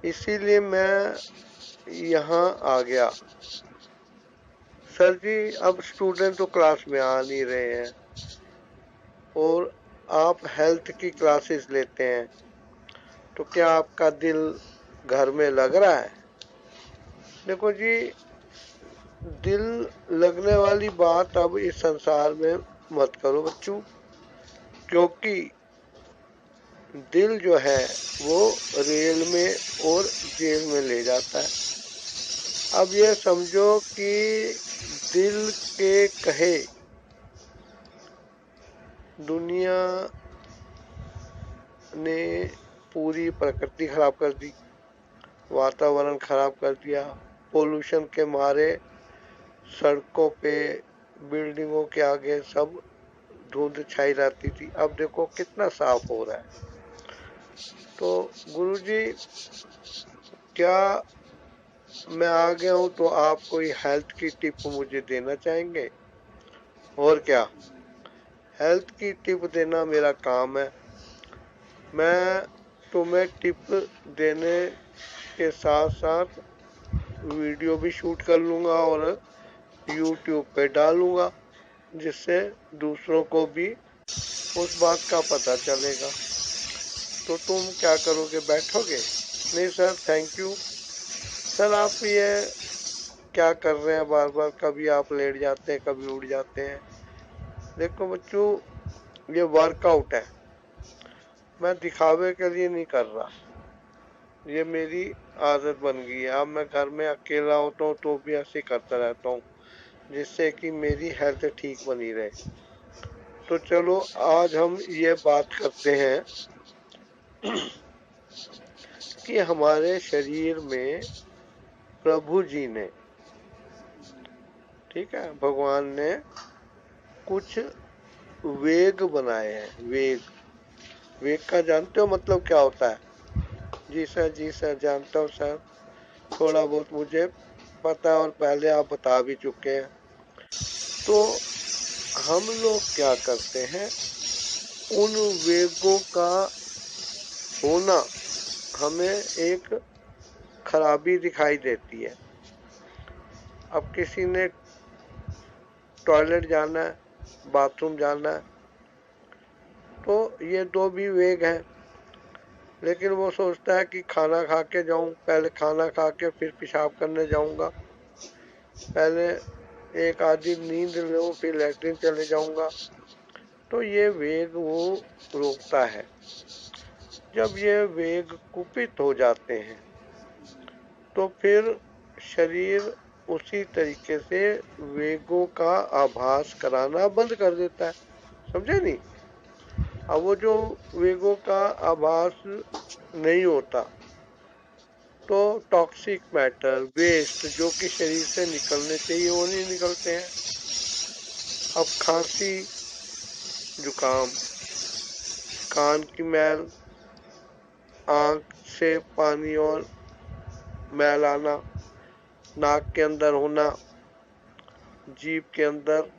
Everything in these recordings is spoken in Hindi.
इसीलिए मैं यहाँ आ गया। सर जी, अब स्टूडेंट तो क्लास में आ नहीं रहे हैं और आप हेल्थ की क्लासेस लेते हैं, तो क्या आपका दिल घर में लग रहा है? देखो जी, दिल लगने वाली बात अब इस संसार में मत करो बच्चों, क्योंकि दिल जो है वो रेल में और जेल में ले जाता है। अब ये समझो कि दिल के कहे दुनिया ने पूरी प्रकृति खराब कर दी, वातावरण खराब कर दिया। पोल्यूशन के मारे सड़कों पे, बिल्डिंगों के आगे सब धुंध छाई रहती थी, अब देखो कितना साफ हो रहा है। तो गुरुजी, क्या मैं आ गया हूँ तो आप कोई हेल्थ की टिप मुझे देना चाहेंगे? और क्या, हेल्थ की टिप देना मेरा काम है। मैं तुम्हें टिप देने के साथ साथ वीडियो भी शूट कर लूंगा और यूट्यूब पे डालूंगा, जिससे दूसरों को भी उस बात का पता चलेगा। तो तुम क्या करोगे, बैठोगे? नहीं सर, थैंक यू। सर, आप ये क्या कर रहे हैं, बार बार कभी आप लेट जाते हैं कभी उठ जाते हैं। देखो बच्चों, ये वर्कआउट है, मैं दिखावे के लिए नहीं कर रहा। ये मेरी आदत बन गई है। अब मैं घर में अकेला होता हूँ तो भी ऐसे करता रहता हूँ, जिससे कि मेरी हेल्थ ठीक बनी रहे। तो चलो, आज हम ये बात करते हैं कि हमारे शरीर में प्रभु जी ने, ठीक है, भगवान ने कुछ वेग बनाए हैं। वेग, वेग का जानते हो मतलब क्या होता है? जी सर, जी सर, जानता हूँ सर, थोड़ा बहुत मुझे पता है और पहले आप बता भी चुके हैं। तो हम लोग क्या करते हैं, उन वेगों का होना हमें एक खराबी दिखाई देती है। अब किसी ने टॉयलेट जाना है, बाथरूम जाना है, तो ये दो भी वेग हैं। लेकिन वो सोचता है कि खाना खा के जाऊं, पहले खाना खा के फिर पेशाब करने जाऊंगा, पहले एक आधी नींद लूं फिर लैट्रिन चले जाऊंगा। तो ये वेग वो रोकता है। जब ये वेग कुपित हो जाते हैं तो फिर शरीर उसी तरीके से वेगों का आभास कराना बंद कर देता है। समझे नहीं? अब वो जो वेगों का आभास नहीं होता, तो टॉक्सिक मैटर, वेस्ट जो कि शरीर से निकलने चाहिए वो नहीं निकलते हैं। अब खांसी, जुकाम, कान की मैल, आंख से पानी और मैल आना, नाक के अंदर होना, जीभ के अंदर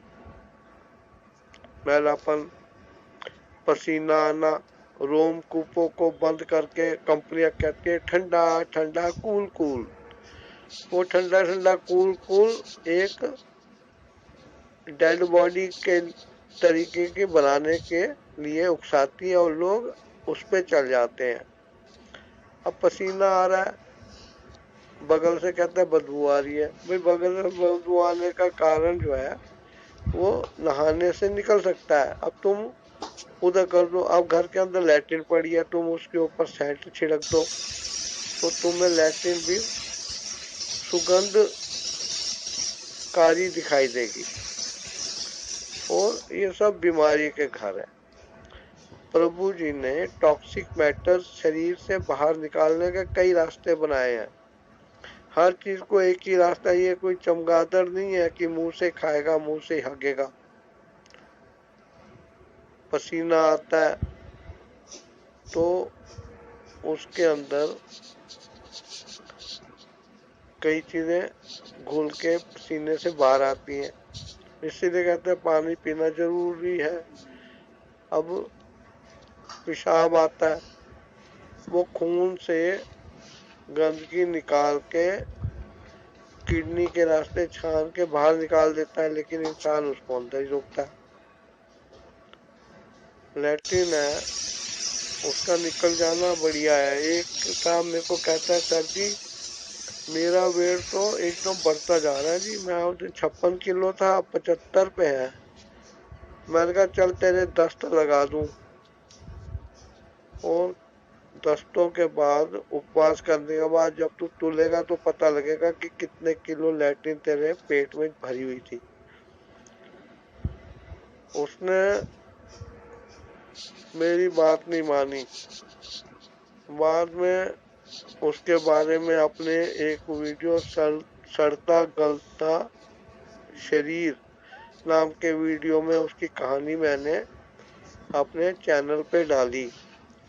मैलापन, पसीना आना, रोमकूपों को बंद करके कंपनियां कहती है ठंडा ठंडा कूल कूल। वो ठंडा ठंडा कूल कूल एक डेड बॉडी के तरीके की बनाने के लिए उकसाती है और लोग उस पे चल जाते हैं। अब पसीना आ रहा है, बगल से कहते हैं बदबू आ रही है। भाई, बगल से बदबू आने का कारण जो है वो नहाने से निकल सकता है। अब तुम उधर कर दो, अब घर के अंदर लैट्रिन पड़ी है, तुम उसके ऊपर सेंट छिड़क दो, तो तुम्हें लैट्रिन भी सुगंध कारी दिखाई देगी। और ये सब बीमारी के घर है। प्रभु जी ने टॉक्सिक मैटर शरीर से बाहर निकालने के कई रास्ते बनाए हैं। हर चीज को एक ही रास्ता, ये कोई चमगादड़ नहीं है कि मुंह से खाएगा मुंह से हगेगा। पसीना आता है तो उसके अंदर कई चीजें घुल के पसीने से बाहर आती हैं, इसीलिए कहते हैं पानी पीना जरूरी है। अब पेशाब आता है, वो खून से गंदगी निकाल के किडनी के रास्ते छान के बाहर निकाल देता है, लेकिन इंसान उसको अंदर ही रोकता है। लैट्रिन है, उसका निकल जाना बढ़िया है। एक साहब मेरे को कहता है, सर जी मेरा वेट तो एकदम बढ़ता जा रहा है जी, मैं उस दिन 56 किलो था, अब 75 पे है। मैंने कहा चल तेरे दस्त लगा दूं। और दस्तों के बाद उपवास करने के बाद जब तू तुलेगा तो पता लगेगा कि कितने किलो लैट्रिन तेरे पेट में भरी हुई थी। उसने मेरी बात नहीं मानी। बाद में उसके बारे में अपने एक वीडियो सड़ता गलता शरीर नाम के वीडियो में उसकी कहानी मैंने अपने चैनल पे डाली,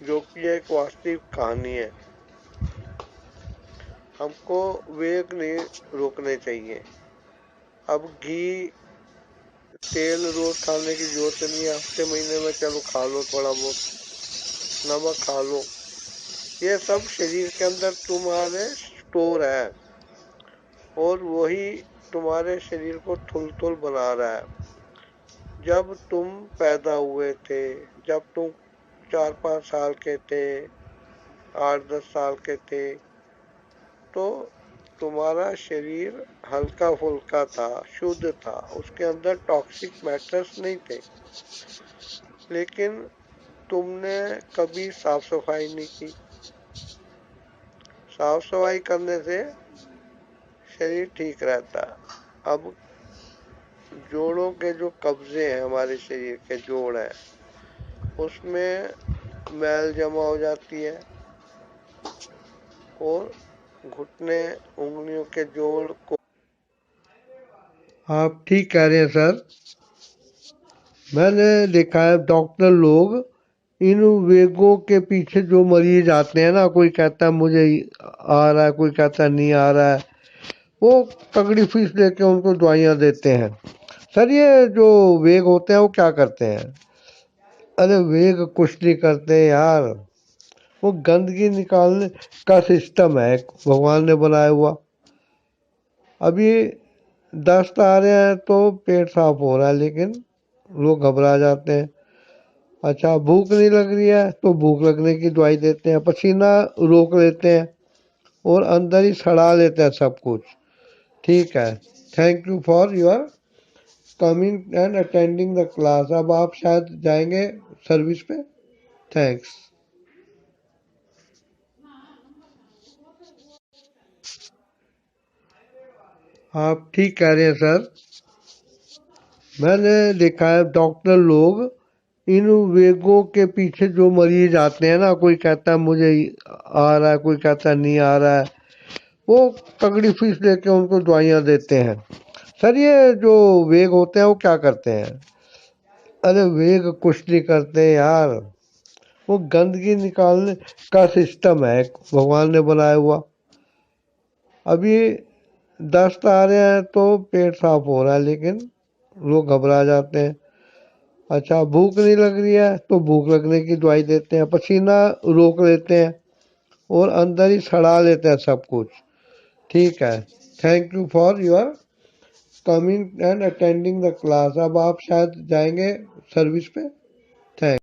जो कि एक वास्तविक कहानी है। हमको वेग नहीं रोकने चाहिए। अब घी तेल रोज खाने की जरूरत नहीं है, हफ्ते महीने में चलो खा लो, थोड़ा बहुत नमक खा लो। ये सब शरीर के अंदर तुम्हारे स्टोर है और वही तुम्हारे शरीर को थुल बना रहा है। जब तुम पैदा हुए थे, जब तुम 4-5 साल के थे, 8-10 साल के थे, तो तुम्हारा शरीर हल्का फुल्का था, शुद्ध था, उसके अंदर टॉक्सिक मैटर्स नहीं थे। लेकिन तुमने कभी साफ सफाई नहीं की। साफ सफाई करने से शरीर ठीक रहता है। अब जोड़ों के जो कब्जे हैं, हमारे शरीर के जोड़ हैं, उसमें मैल जमा हो जाती है और घुटने उंगलियों के जोड़ को। आप ठीक कह रहे हैं सर। मैंने देखा है डॉक्टर लोग इन वेगों के पीछे जो मरीज आते हैं ना, कोई कहता है मुझे आ रहा है, कोई कहता है नहीं आ रहा है, वो तगड़ी फीस लेके उनको दवाइयाँ देते हैं। सर ये जो वेग होते हैं वो क्या करते हैं? अरे वेग कुछ नहीं करते यार, वो गंदगी निकालने का सिस्टम है भगवान ने बनाया हुआ। अभी दस्त आ रहे हैं तो पेट साफ हो रहा है, लेकिन लोग घबरा जाते हैं। अच्छा भूख नहीं लग रही है तो भूख लगने की दवाई देते हैं, पसीना रोक लेते हैं और अंदर ही सड़ा लेते हैं सब कुछ। ठीक है, thank you for your coming and attending the class. अब आप शायद जाएंगे सर्विस पे। थैंक्स। आप ठीक कह रहे हैं सर। मैंने देखा है डॉक्टर लोग इन वेगों के पीछे जो मरीज आते हैं ना, कोई कहता है मुझे आ रहा है, कोई कहता है नहीं आ रहा है, वो तगड़ी फीस लेके उनको दवाइयाँ देते हैं। सर ये जो वेग होते हैं वो क्या करते हैं? अरे वेग कुछ नहीं करते यार, वो गंदगी निकालने का सिस्टम है भगवान ने बनाया हुआ। अभी दस्त आ रहे हैं तो पेट साफ हो रहा है, लेकिन लोग घबरा जाते हैं। अच्छा भूख नहीं लग रही है तो भूख लगने की दवाई देते हैं, पसीना रोक लेते हैं और अंदर ही सड़ा लेते हैं सब कुछ। ठीक है, thank you for your coming and attending the class. अब आप शायद जाएंगे सर्विस पे। थैंक